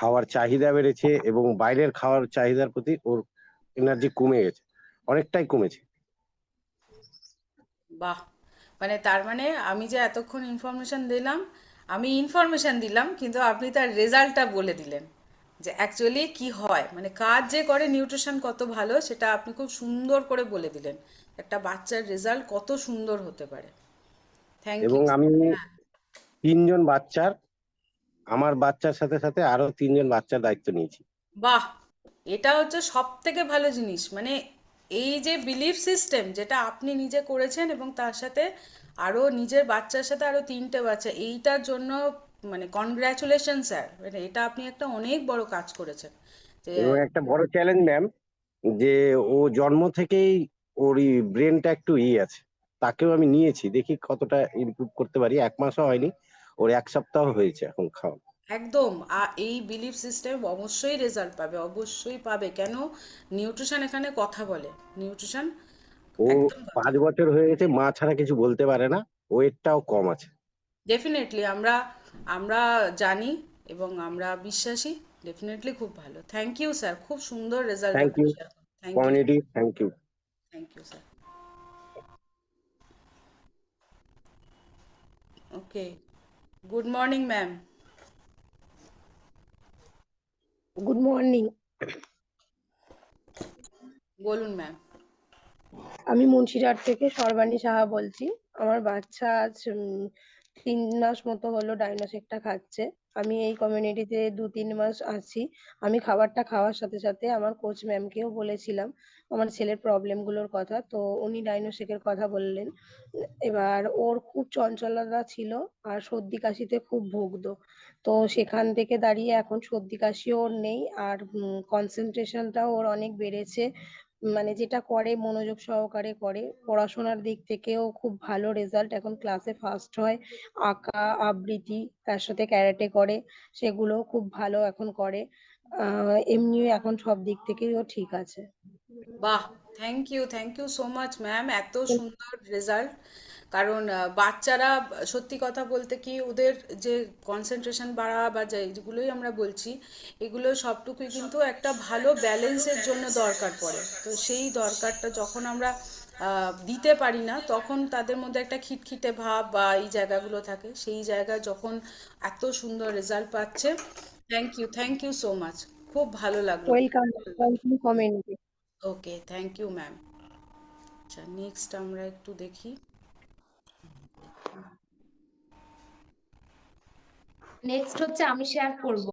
খাওয়ার চাহিদা বেড়েছে এবং বাইরের খাওয়ার চাহিদার প্রতি ওর এনার্জি কমে গেছে, অনেকটাই কমেছে। বাহ! মানে তার মানে আমি যে এতক্ষণ ইনফরমেশন দিলাম কিন্তু আপনি তার রেজাল্টটা বলে দিলেন যে অ্যাকচুয়ালি কি হয়, মানে কাজ যে করে নিউট্রিশন কত ভালো সেটা আপনি খুব সুন্দর করে বলে দিলেন। একটা বাচ্চার রেজাল্ট কত সুন্দর হতে পারে। থ্যাংক এবং ইউ। আমি হ্যাঁ, 3 জন বাচ্চার, আমার বাচ্চার সাথে সাথে আরো 3 জন বাচ্চার দায়িত্ব নিয়েছি। বাহ! এটা হচ্ছে সবথেকে ভালো জিনিস। মানে এই যে বিলিফ সিস্টেম যেটা আপনি নিজে করেছেন এবং তার সাথে আরো নিজের বাচ্চার সাথে আরো 3টে বাচ্চা, এইটার জন্য মানে কনগ্রাচুলেশন স্যার। মানে এটা আপনি একটা অনেক বড় কাজ করেছেন। যে এবং একটা বড় চ্যালেঞ্জ ম্যাম, যে ও জন্ম থেকেই ওর ব্রেনটা একটু আছে, তাকেও আমি নিয়েছি, দেখি কতটা ইমপ্রুভ করতে পারি। 1 মাসও হয়নি, ওর 1 সপ্তাহ হয়েছে এখন খাওয়া। একদম এই বিলিফ সিস্টেম অবশ্যই রেজাল্ট পাবে, অবশ্যই পাবে। কেন? নিউট্রিশন এখানে কথা বলে। নিউট্রিশন ও একদম কথা 5 বছর হয়ে গেছে, মা ছাড়া কিছু বলতে পারে না, ওয়েটটাও কম আছে। ডেফিনেটলি আমরা আমরা জানি এবং আমরা বিশ্বাসী। ডেফিনেটলি খুব ভালো। থ্যাংক ইউ স্যার, খুব সুন্দর রেজাল্ট থ্যাংক আপনি ইউ শেয়ার করুন। Thank you, community, thank you. Thank you sir. Okay, good morning ma'am. Good morning. বলুন ম্যাম। আমি মুন্সিরহাট থেকে সর্বাণী সাহা বলছি। আমার বাচ্চা আজ 3 মাস মতো হলো ডাইনোসেকটা খাচ্ছে। আমি এই কমিউনিটিতে 2-3 মাস আছি। আমি খাবারটা খাওয়ার সাথে সাথে আমার কোচ ম্যামকেও বলেছিলাম আমার ছেলের প্রবলেম গুলোর কথা, তো উনি ডাইনোসেকের কথা বললেন। এবার ওর খুব চঞ্চলতা ছিল আর সর্দি কাশিতে খুব ভুগতো। তো সেখান থেকে দাঁড়িয়ে এখন সর্দি কাশিও ওর নেই আর কনসেন্ট্রেশনটাও ওর অনেক বেড়েছে। মানে যেটা করে মনোযোগ সহকারে করে, পড়াশোনার দিক থেকেও খুব ভালো রেজাল্ট, এখন ক্লাসে ফার্স্ট হয়। আঁকা, আবৃত্তি, তার সাথে ক্যারাটে করে, সেগুলোও খুব ভালো এখন করে। এমনি এখন সব দিক থেকেই ও ঠিক আছে। বাহ! Thank you so much ma'am, এত সুন্দর রেজাল্ট। কারণ বাচ্চারা সত্যি কথা বলতে কি ওদের যে কনসেন্ট্রেশন বাড়া বা যেগুলোই আমরা বলছি, এগুলো সবটুকুই কিন্তু একটা ভালো ব্যালেন্সের জন্য দরকার পড়ে। তো সেই দরকারটা যখন আমরা দিতে পারি না তখন তাদের মধ্যে একটা খিটখিটে ভাব বা এই জায়গাগুলো থাকে। সেই জায়গায় যখন এত সুন্দর রেজাল্ট পাচ্ছে, থ্যাংক ইউ সো মাচ। খুব ভালো লাগলো। Welcome, welcome community. Okay, thank you ma'am. আচ্ছা, নেক্সট আমরা একটু দেখি। নেক্সট হচ্ছে আমি শেয়ার করব।